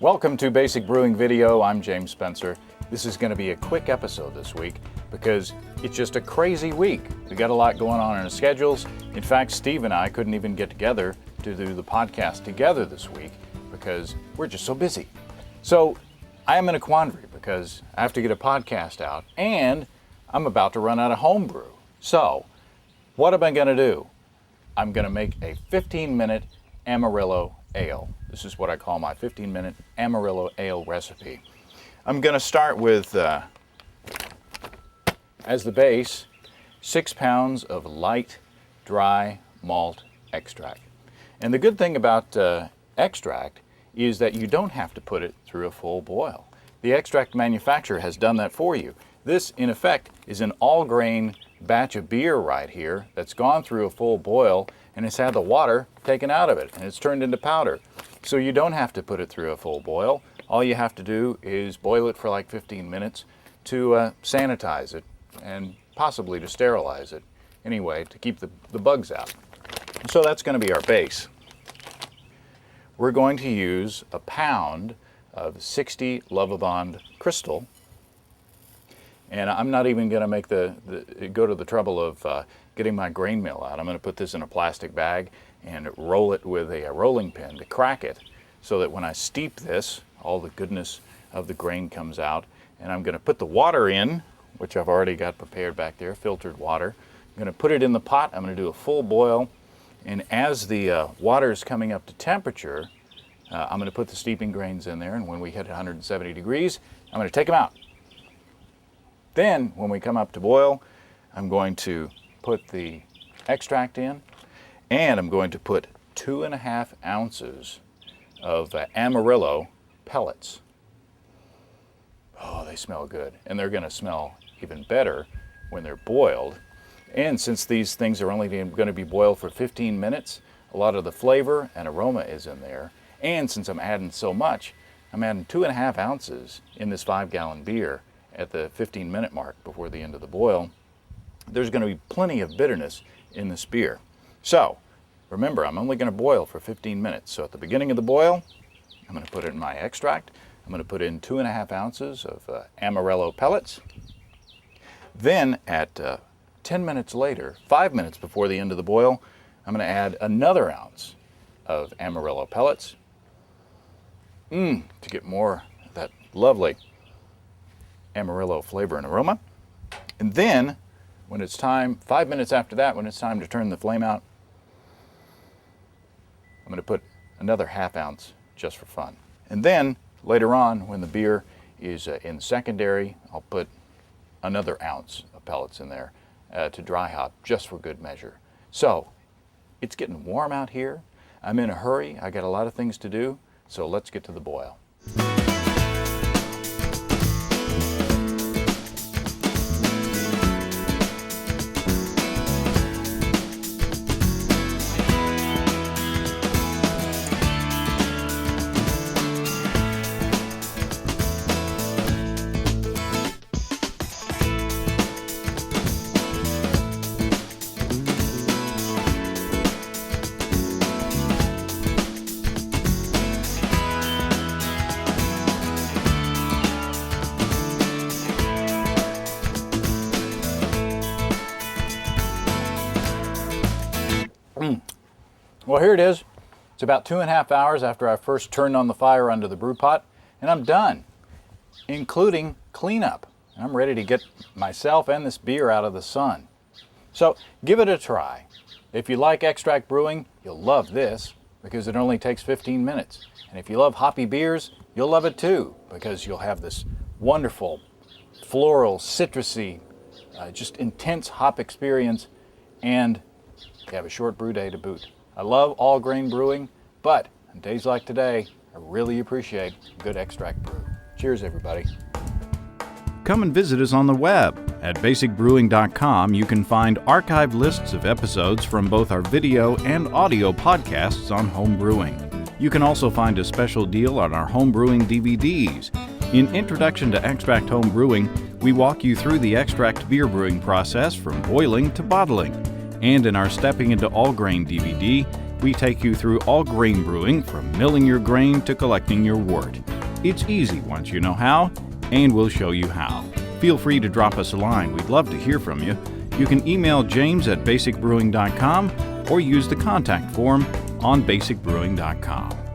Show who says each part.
Speaker 1: Welcome to Basic Brewing Video. I'm James Spencer. This is going to be a quick episode this week because it's just a crazy week. We got a lot going on in our schedules. In fact, Steve and I couldn't even get together to do the podcast together this week because we're just so busy. So I am in a quandary because I have to get a podcast out and I'm about to run out of homebrew. So what am I going to do? I'm going to make a 15-minute Amarillo ale. This is what I call my 15-minute Amarillo ale recipe. I'm going to start with, as the base, 6 pounds of light, dry malt extract. And the good thing about extract is that you don't have to put it through a full boil. The extract manufacturer has done that for you. This, in effect, is an all-grain batch of beer right here that's gone through a full boil and it's had the water taken out of it and it's turned into powder. So you don't have to put it through a full boil. All you have to do is boil it for like 15 minutes to sanitize it and possibly to sterilize it. Anyway, to keep the bugs out. So that's going to be our base. We're going to use a pound of 60 Lovibond Crystal. And I'm not even going to make go to the trouble of getting my grain mill out. I'm going to put this in a plastic bag and roll it with a rolling pin to crack it so that when I steep this, all the goodness of the grain comes out. And I'm going to put the water in, which I've already got prepared back there, filtered water. I'm going to put it in the pot. I'm going to do a full boil. And as the water is coming up to temperature, I'm going to put the steeping grains in there. And when we hit 170 degrees, I'm going to take them out. Then, when we come up to boil, I'm going to put the extract in, and I'm going to put 2.5 ounces of Amarillo pellets. Oh, they smell good, and they're going to smell even better when they're boiled. And since these things are only going to be boiled for 15 minutes, a lot of the flavor and aroma is in there. And since I'm adding so much, I'm adding 2.5 ounces in this 5-gallon beer at the 15-minute mark before the end of the boil. There's going to be plenty of bitterness in this beer. So, remember, I'm only going to boil for 15 minutes. So at the beginning of the boil, I'm going to put in my extract. I'm going to put in 2.5 ounces of Amarillo pellets. Then at 10 minutes later, 5 minutes before the end of the boil, I'm going to add another ounce of Amarillo pellets to get more of that lovely Amarillo flavor and aroma. And then when it's time, 5 minutes after that, when it's time to turn the flame out, I'm going to put another ½ ounce just for fun. And then later on, when the beer is in secondary, I'll put another ounce of pellets in there to dry hop just for good measure. So it's getting warm out here. I'm in a hurry. I got a lot of things to do. So let's get to the boil. Well, here it is. It's about 2.5 hours after I first turned on the fire under the brew pot, and I'm done, including cleanup. I'm ready to get myself and this beer out of the sun. So give it a try. If you like extract brewing, you'll love this because it only takes 15 minutes. And if you love hoppy beers, you'll love it too because you'll have this wonderful floral, citrusy, just intense hop experience, and you have a short brew day to boot. I love all grain brewing, but on days like today, I really appreciate good extract brew. Cheers, everybody.
Speaker 2: Come and visit us on the web. At basicbrewing.com, you can find archived lists of episodes from both our video and audio podcasts on home brewing. You can also find a special deal on our home brewing DVDs. In Introduction to Extract Home Brewing, we walk you through the extract beer brewing process from boiling to bottling. And in our Stepping into All Grain DVD, We take you through all grain brewing, from milling your grain to collecting your wort. It's easy once you know how, and we'll show you how. Feel free to drop us a line. We'd love to hear from you. You can email james@basicbrewing.com or use the contact form on basicbrewing.com.